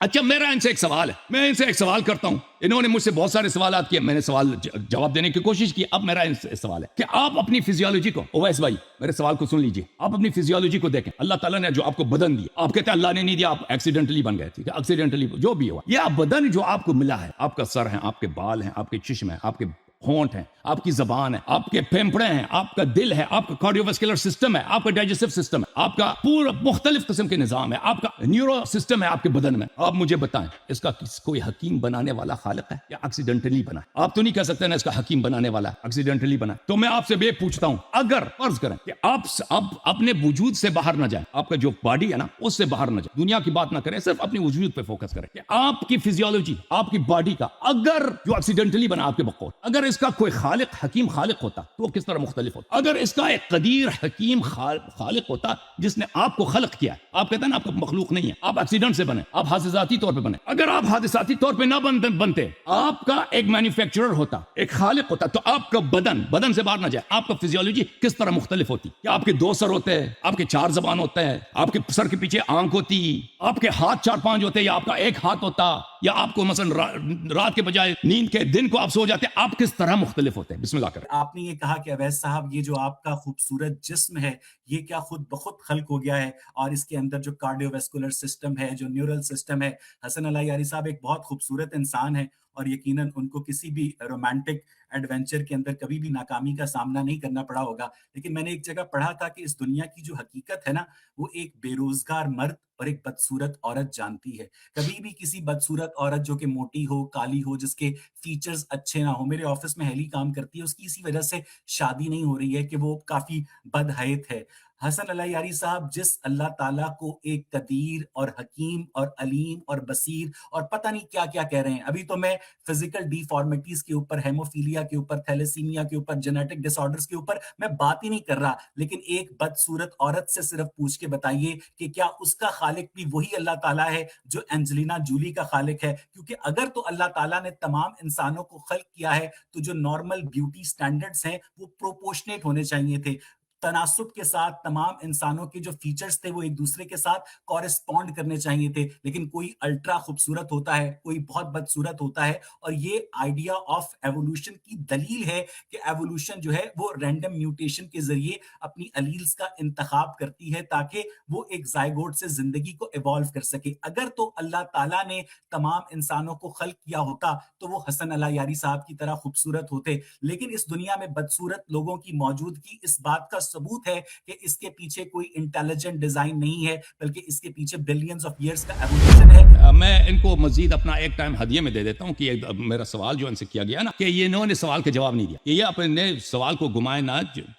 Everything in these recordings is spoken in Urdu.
اچھا میرا ان سے ایک سوال ہے، میں ان سے ایک سوال کرتا ہوں، انہوں نے مجھ سے بہت سارے سوالات کیے، میں نے سوال جواب دینے کی کوشش کی. اب میرا ان سے سوال ہے کہ آپ اپنی فزیولوجی کو، اویس بھائی میرے سوال کو سن لیجیے، آپ اپنی فزیولوجی کو دیکھیں. اللہ تعالیٰ نے جو آپ کو بدن دیا، آپ کہتے ہیں اللہ نے نہیں دیا، آپ ایکسیڈنٹلی بن گئے، ٹھیک ہے، ایکسیڈنٹلی جو بھی ہوا، یہ بدن جو آپ کو ملا ہے، آپ کا سر ہے، آپ کے بال ہیں، آپ کے چشم ہیں، آپ کے ہونٹ ہیں، آپ کی زبان ہے، آپ کے پھیپھڑے ہیں، آپ کا دل ہے، آپ کا کارڈیوواسکولر سسٹم ہے، آپ کا ڈائجسٹو سسٹم ہے، آپ کا پورا مختلف قسم کے نظام ہے، آپ کا نیورو سسٹم ہے آپ کے بدن میں. آپ مجھے بتائیں اس کا کوئی حکیم بنانے والا خالق ہے یا ایکسیڈنٹلی بنا؟ آپ تو نہیں کہہ سکتے نا اس کا حکیم بنانے والا ایکسیڈنٹلی بنا. تو میں آپ سے یہ پوچھتا ہوں، اگر فرض کریں کہ آپ اب اپنے وجود سے باہر نہ جائیں، آپ کا جو باڈی ہے نا اس سے باہر نہ جائیں، دنیا کی بات نہ کریں، صرف اپنے وجود پہ فوکس کریں کہ آپ کی فزیولوجی، آپ کی باڈی کا اگر جو ایکسیڈنٹلی بنا آپ کے بقول، اگر اس کا کوئی خالق حکیم خالق ہوتا تو وہ کس طرح مختلف ہوتا؟ اگر اس کا ایک قدیر حکیم خالق ہوتا جس نے آپ کو خلق کیا ہے، آپ کہتے ہیں نا آپ کا مخلوق نہیں ہے، آپ ایکسیڈنٹ سے بنے، آپ حادثاتی طور پہ بنے، اگر آپ حادثاتی طور پہ نہ بنتے، آپ کا ایک مینوفیکچرر ہوتا، ایک خالق ہوتا، تو آپ کا بدن سے باہر نہ جائے، آپ کا فزیولوجی کس طرح مختلف ہوتی؟ کیا آپ کے 2 سر ہوتے ہیں، آپ کے 4 زبان ہوتے ہیں، آپ کے سر کے پیچھے آنکھ ہوتی، آپ کے ہاتھ 4-5 ہوتے، یا آپ کا ایک ہاتھ ہوتا، یا آپ کو مثلا رات کے بجائے نیند کے دن کو آپ سو جاتے، آپ کس طرح مختلف ہوتے ہیں؟ بسم اللہ کریں. آپ نے یہ کہا کہ اویس صاحب یہ جو آپ کا خوبصورت جسم ہے یہ کیا خود بخود خلق ہو گیا ہے، اور اس کے اندر جو کارڈیو ویسکولر سسٹم ہے، جو نیورل سسٹم ہے. حسن اللہ یاری صاحب ایک بہت خوبصورت انسان ہے، اور یقیناً ان کو کسی بھی رومانٹک ایڈونچر کے اندر کبھی بھی ناکامی کا سامنا نہیں کرنا پڑا ہوگا. لیکن میں نے ایک جگہ پڑھا تھا کہ اس دنیا کی جو حقیقت ہے نا، وہ ایک بے روزگار مرد اور ایک بدصورت عورت جانتی ہے. کبھی بھی کسی بدصورت عورت جو کہ موٹی ہو، کالی ہو، جس کے فیچرز اچھے نہ ہو، میرے آفس میں ہیلی کام کرتی ہے، اس کی اسی وجہ سے شادی نہیں ہو رہی ہے کہ وہ کافی بد حیت ہے. حسن اللہ یاری صاحب، جس اللہ تعالیٰ کو ایک قدیر اور حکیم اور علیم اور بصیر اور پتہ نہیں کیا کیا کہہ رہے ہیں. ابھی تو میں فزیکل ڈی فارمیٹیز کے اوپر، ہیموفیلیا کے اوپر، تھیلیسیمیا کے اوپر، جینیٹک ڈس آرڈرز کے اوپر میں بات ہی نہیں کر رہا. لیکن ایک بدصورت عورت سے صرف پوچھ کے بتائیے کہ کیا اس کا خالق بھی وہی اللہ تعالیٰ ہے جو اینجلینا جولی کا خالق ہے؟ کیونکہ اگر تو اللہ تعالیٰ نے تمام انسانوں کو خلق کیا ہے تو جو نارمل بیوٹی سٹینڈرڈز ہیں وہ پروپورشنیٹ ہونے چاہیے تھے، تناسب کے ساتھ تمام انسانوں کے جو فیچرز تھے وہ ایک دوسرے کے ساتھ کورسپونڈ کرنے چاہیے تھے. لیکن کوئی الٹرا خوبصورت ہوتا ہے، کوئی بہت بدصورت ہوتا ہے. اور یہ آئیڈیا آف ایوولوشن کی دلیل ہے کہ ایوولوشن جو ہے وہ رینڈم میوٹیشن کے ذریعے اپنی الیلز کا انتخاب کرتی ہے تاکہ وہ ایک زائگوٹ سے زندگی کو ایوالو کر سکے. اگر تو اللہ تعالیٰ نے تمام انسانوں کو خلق کیا ہوتا تو وہ حسن اللہ یاری صاحب کی طرح خوبصورت ہوتے. لیکن اس دنیا میں بدصورت لوگوں کی موجودگی اس بات کا ثبوت ہے کہ اس کے پیچھے کوئی انٹیلیجنٹ ڈیزائن نہیں ہے، بلکہ اس کے پیچھے بلینز آف ایئرز کا ایوولوشن ہے. میں ان کو مزید اپنا ایک ٹائم ہدیے میں دے دیتا ہوں کہ میرا سوال جو ان سے کیا گیا نا کہ یہ انہوں نے سوال کا جواب نہیں دیا، یہ اپنے سوال کو گھمائے نہ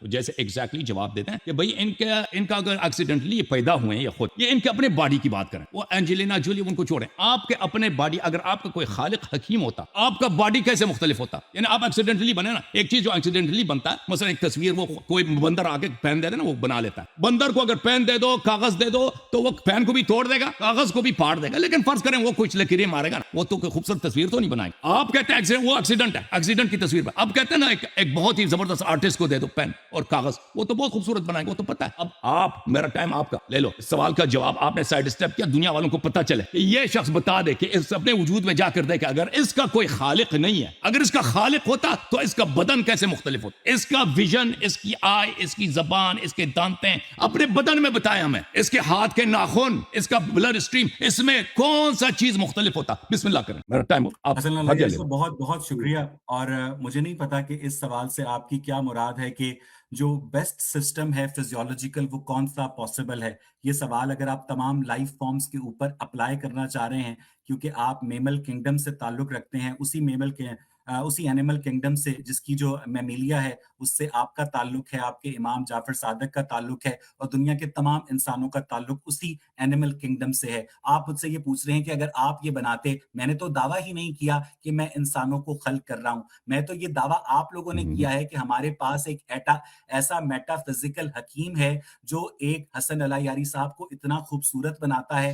جیسے ایگزیکٹلی جواب دیتے ہیں کہ بھئی ان کا اگر ایکسیڈنٹلی یہ پیدا ہوئے ہیں یا خود یہ ان کے اپنے باڈی کی بات کریں، وہ اینجلینا جولی ان کو چھوڑیں. آپ کے اپنے باڈی، اگر آپ کا کوئی خالق حکیم ہوتا آپ کا باڈی کیسے مختلف ہوتا؟ یعنی آپ ایکسیڈنٹلی بنے نا، ایک چیز جو ایکسیڈنٹلی بنتا ہے، مثلا ایک تصویر وہ کوئی بندر آ کے پین دے دے نا، وہ بنا لیتا ہے. بندر کو اگر پین دے دو، کاغذ دے دو تو وہ پین کو بھی توڑ دے گا، کاغذ کو بھی پھاڑ دے گا. لیکن فرض کریں وہ کچھ لکیریں مارے گا نا، وہ تو کوئی خوبصورت تصویر تو نہیں بنائے. آپ کہتے ہیں وہ ایکسیڈنٹ ہے، ایکسیڈنٹ کی تصویر پر اب کہتے ہیں نا ایک بہت ہی زبردست آرٹسٹ کو دے دو پین اور کاغذ، وہ تو بہت خوبصورت بنائے گا، وہ تو پتہ ہے. اب آپ، میرا ٹائم آپ کا لے لو، اس سوال کا جواب آپ نے سائڈ اسٹیپ کیا، دنیا والوں کو پتہ چلے کہ یہ شخص بتا دے کہ اس اپنے وجود میں جا کر دے کہ اگر اس کا کوئی خالق نہیں ہے، اگر اس کا خالق ہوتا تو اس کا بدن کیسے مختلف ہوتا، اس کا ویژن، اس کی آئی، اس کی زبان، اس کے دانتیں اپنے بدن میں بتائے ہمیں، اس کے ہاتھ کے ناخن، اس کا بلڈ اسٹریم، اس میں کون سا چیز مختلف ہوتا. بسم اللہ کریں، میرا ٹائم آپ حسن اللہ یاری صاحب بہت بہت شکریہ. اور مجھے نہیں پتا کہ اس سوال سے آپ کی کیا مراد ہے کہ جو بیسٹ سسٹم ہے فزیولوجیکل وہ کون سا پاسبل ہے. یہ سوال اگر آپ تمام لائف فارمز کے اوپر اپلائی کرنا چاہ رہے ہیں، کیونکہ آپ میمل کنگڈم سے تعلق رکھتے ہیں، اسی اینیمل کنگڈم سے جس کی جو میمیلیا ہے اس سے آپ کا تعلق ہے، آپ کے امام جعفر صادق کا تعلق ہے، اور دنیا کے تمام انسانوں کا تعلق اسی اینیمل کنگڈم سے ہے. آپ مجھ سے یہ پوچھ رہے ہیں کہ اگر آپ یہ بناتے، میں نے تو دعویٰ ہی نہیں کیا کہ میں انسانوں کو خلق کر رہا ہوں، میں تو یہ دعویٰ آپ لوگوں نے کیا ہے کہ ہمارے پاس ایک ایسا میٹا فزیکل حکیم ہے جو ایک حسن اللہ یاری صاحب کو اتنا خوبصورت بناتا ہے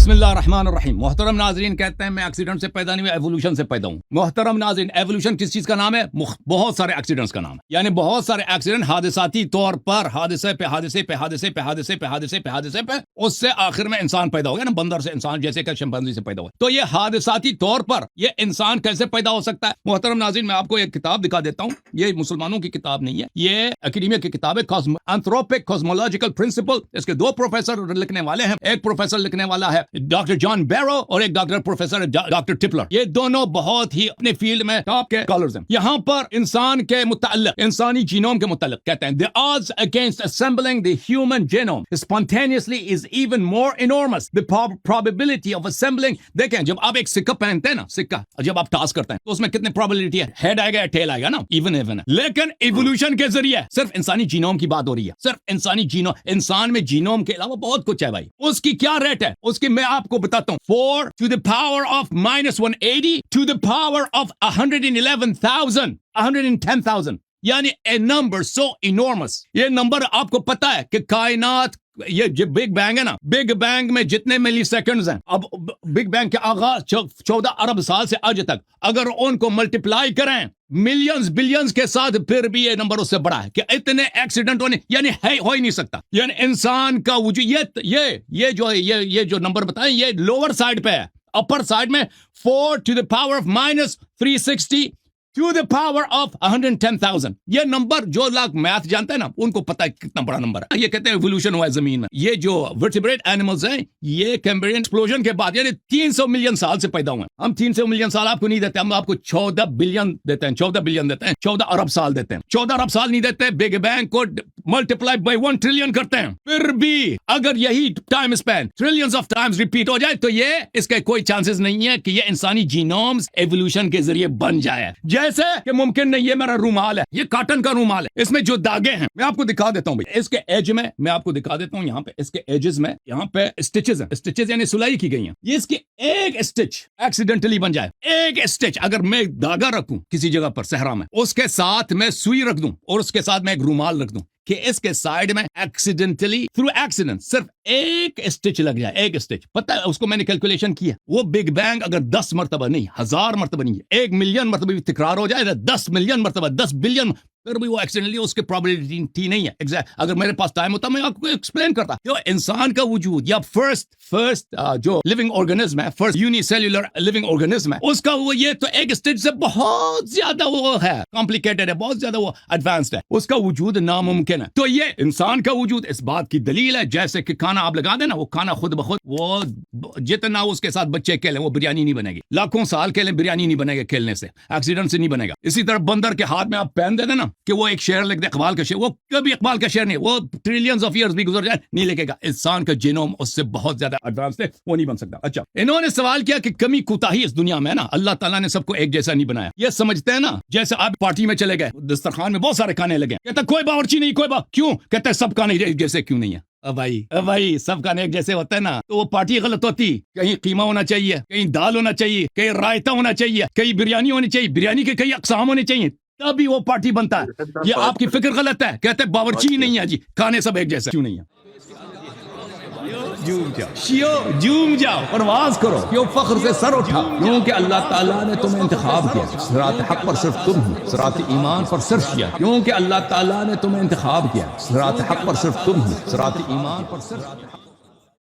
بسم اللہ الرحمن الرحیم. محترم ناظرین، کہتے ہیں میں ایکسیڈنٹ سے پیدا نہیں ہوا، ایوولوشن سے پیدا ہوں. محترم ناظرین، ایوولوشن کس چیز کا نام ہے؟ بہت سارے ایکسیڈنٹس کا نام ہے. یعنی بہت سارے ایکسیڈنٹ حادثاتی طور پر حادثے پہ حادثے پہ حادثے پہ حادثے پہ حادثے پہ حادثے پہ اس سے آخر میں انسان پیدا ہو گیا نا، بندر سے انسان، جیسے کہ شمپانزی سے پیدا ہوا. تو یہ حادثاتی طور پر یہ انسان کیسے پیدا ہو سکتا ہے؟ محترم ناظرین، میں آپ کو ایک کتاب دکھا دیتا ہوں. یہ مسلمانوں کی کتاب نہیں ہے، یہ اکیڈیمیا کی کتاب ہے، اینتھروپک کاسمولوجیکل پرنسپل. اس کے دو پروفیسر لکھنے والے ہیں. ایک پروفیسر لکھنے والا ہے ڈاکٹر جان بیرو اور ایک ڈاکٹر پروفیسر ڈاکٹر ٹپلر. یہ دونوں بہت ہی اپنے فیلڈ میں ٹاپ کے اسکالرز ہیں. یہاں پر انسان کے متعلق، انسانی جینوم کے متعلق کہتے ہیں the odds against assembling the human genome spontaneously is even more enormous. The probability of assembling، دیکھیں جب آپ ایک سکہ پہنتے ہیں نا، سکہ جب آپ ٹاس کرتے ہیں تو اس میں کتنے probability ہے؟ ہیڈ آئے گا یا ٹیل آئے گا نا، ایون ہے. لیکن ایوولوشن کے ذریعے صرف انسانی جینوم کی بات ہو رہی ہے، صرف انسانی جینوم. انسان میں جینوم کے علاوہ بہت کچھ ہے بھائی. اس کی کیا ریٹ ہے؟ اس کی میں آپ کو بتاتا ہوں. 4 to the power of -180 to the power of 111,000 یعنی a number so enormous. یہ نمبر آپ کو پتا ہے کہ کائنات، یہ جو بگ بینگ ہے نا، بگ بینگ میں جتنے ملی سیکنڈز ہیں، اب بگ بینگ کے آغاز 14 ارب سال سے آج تک اگر ان کو ملٹیپلائی کریں ملینز بلینز کے ساتھ، پھر بھی یہ نمبر اس سے بڑا ہے کہ اتنے ایکسیڈنٹ ہونے یعنی ہے، ہو ہی نہیں سکتا. یعنی انسان کا وجود یہ جو ہے، یہ جو نمبر بتائیں، یہ لوور سائڈ پہ ہے. اپر سائڈ میں 4 to the power of -360 to the power of 110,000. یہ نمبر جو لوگ میتھ جانتے ہیں نا، ان کو پتا ہے کتنا بڑا نمبر ہے. یہ کہتے ہیں ایوولوشن ہوا ہے زمین میں. یہ جو ورٹیبریٹ اینیملز ہیں، یہ کیمبرین ایکسپلوژن کے بعد یعنی 300 ملین سال سے پیدا ہوئے ہیں. ہم 300 ملین سال آپ کو نہیں دیتے، ہم آپ کو 14 بلین دیتے ہیں، 14 بلین دیتے ہیں، 14 ارب سال دیتے ہیں. 14 ارب سال نہیں دیتے. بگ بینگ کو ملٹیپلائی بائی 1 ٹریلین کرتے ہیں. پھر بھی اگر یہی time span trillions of times repeat ہو جائے تو یہ اس کے کوئی چانسز نہیں ہے کہ یہ انسانی جینومز ایوولوشن کے ذریعے بن جائے. جیسے کہ ممکن نہیں. یہ میرا رومال ہے، یہ کاٹن کا رومال ہے، اس میں جو داغے ہیں میں آپ کو دکھا دیتا ہوں بھائی. اس کے ایج میں آپ کو دکھا دیتا ہوں. یہاں پہ اس کے ایجز میں یہاں پہ اسٹچز ہیں، اسٹچز یعنی سلائی کی گئی ہیں. یہ اس کی ایک اسٹچ ایکسیڈنٹلی بن جائے، ایک اسٹچ اگر میں داغا رکھوں کسی جگہ پر صحرا میں، اس کے ساتھ میں سوئی رکھ دوں اور اس کے ساتھ میں ایک رومال رکھ دوں کہ اس کے سائڈ میں ایکسیڈنٹلی تھرو ایکسیڈنٹ صرف ایک اسٹچ لگ جائے، ایک اسٹچ. پتہ ہے اس کو میں نے کیلکولیشن کیا، وہ بگ بینگ اگر 10 مرتبہ نہیں، 1000 مرتبہ نہیں، 1 ملین مرتبہ بھی تکرار ہو جائے، 10 ملین مرتبہ، 10 بلین، پھر بھی وہ ایکسیڈنٹلی اس کے پرابیبلٹی نہیں ہے. ایگزیکٹ اگر میرے پاس ٹائم ہوتا میں آپ کو ایکسپلین کرتا. جو انسان کا وجود یا فرسٹ جو لیونگ آرگنزم ہے، first unicellular living organism ہے، اس کا وہ یہ تو ایک اسٹیج سے بہت زیادہ وہ ہے، کمپلیکیٹڈ ہے، بہت زیادہ وہ ایڈوانسڈ ہے، اس کا وجود ناممکن ہے. تو یہ انسان کا وجود اس بات کی دلیل ہے. جیسے کہ کھانا آپ لگا دیں نا، وہ کھانا خود بخود وہ جتنا اس کے ساتھ بچے کھیلیں وہ بریانی نہیں بنے گی. لاکھوں سال کھیلیں بریانی نہیں بنے گا، کھیلنے سے ایکسیڈنٹ سے نہیں بنے گا. اسی طرح بندر کے ہاتھ میں آپ پین دے دیں نا کہ وہ ایک شعر لکھ دے، اقبال کا شعر، وہ کبھی اقبال کا شعر نہیں، وہ ٹریلینز آف ایئرز بھی گزر جائے نہیں لکھے گا. انسان کا جینوم اس سے بہت زیادہ ایڈوانس ہے، وہ نہیں بن سکتا. اچھا، انہوں نے سوال کیا کہ کمی کوتاہی اس دنیا میں نا، اللہ تعالیٰ نے سب کو ایک جیسا نہیں بنایا. یہ سمجھتے ہیں نا، جیسے آپ پارٹی میں چلے گئے، دسترخوان میں بہت سارے کھانے لگے، کہتا کوئی باورچی نہیں، کوئی کیوں؟ کہتا ہے سب کھانے ایک جیسے کیوں نہیں ہے. بھائی سب کھانے ایک جیسے ہوتا ہے نا تو وہ پارٹی غلط ہوتی. کہیں قیمہ ہونا چاہیے، کہیں دال ہونا چاہیے، کہیں رائتا ہونا چاہیے، کہیں بریانی ہونی چاہیے، بریانی کے کئی اقسام ہونے چاہیے، تبھی وہ پارٹی بنتا ہے. یہ آپ کی فکر غلط ہے. کہتے ہیں باورچی نہیں ہے جی، کھانے سب ایک جیسے کیوں نہیں ہے. جوم جاؤ، پرواز کرو، کیوں فخر سے سر اٹھا، کیونکہ اللہ تعالیٰ نے تمہیں انتخاب کیا. صراط حق پر صرف تم ہو، صراط ایمان پر صرف کیا، کیونکہ اللہ تعالیٰ نے تمہیں انتخاب کیا. صراط حق پر صرف تم ہو، صراط ایمان پر صرف